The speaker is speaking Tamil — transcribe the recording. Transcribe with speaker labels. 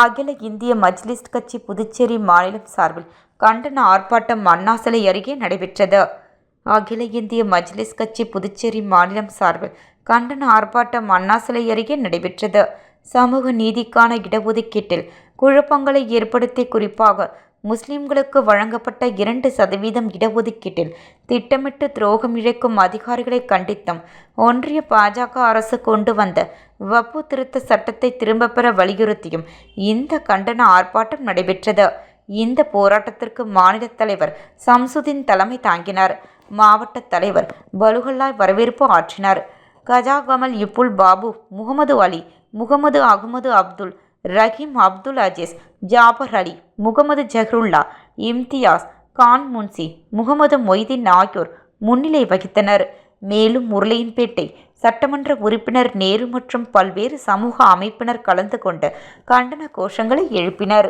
Speaker 1: அகில இந்திய மஜ்லிஸ் கட்சி புதுச்சேரி மாநிலம் சார்பில் கண்டன ஆர்ப்பாட்டம் அண்ணா சிலை அருகே நடைபெற்றது. அகில இந்திய மஜ்லிஸ் கட்சி புதுச்சேரி மாநிலம் சார்பில் கண்டன ஆர்ப்பாட்டம் அண்ணா சிலை அருகே நடைபெற்றது. சமூக நீதிக்கான இடஒதுக்கீட்டில் குழப்பங்களை ஏற்படுத்தி குறிப்பாக முஸ்லிம்களுக்கு வழங்கப்பட்ட 2% இடஒதுக்கீட்டில் திட்டமிட்டு துரோகம் இழைக்கும் அதிகாரிகளை கண்டித்தும் ஒன்றிய பாஜக அரசு கொண்டு வந்த வக்ஃபு திருத்த சட்டத்தை திரும்ப பெற வலியுறுத்தியும் இந்த கண்டன ஆர்ப்பாட்டம் நடைபெற்றது. இந்த போராட்டத்திற்கு மாநில தலைவர் சம்சுதீன் தலைமை தாங்கினார். மாவட்ட தலைவர் பலுகல்லாய் வரவேற்பு ஆற்றினார். கஜா கமல் இப்புல் பாபு, முகமது அலி, முகமது அகமது அப்துல் ரஹீம், அப்துல் அஜீஸ், ஜாபர் அலி, முகமது ஜஹருல்லா, இம்தியாஸ் கான் முன்சி, முகமது மொய்தீன் ஆகியோர் முன்னிலை வகித்தனர். மேலும் உருளையன்பேட்டை சட்டமன்ற உறுப்பினர் நேரு மற்றும் பல்வேறு சமூக அமைப்பினர் கலந்து கொண்டு கண்டன கோஷங்களை எழுப்பினர்.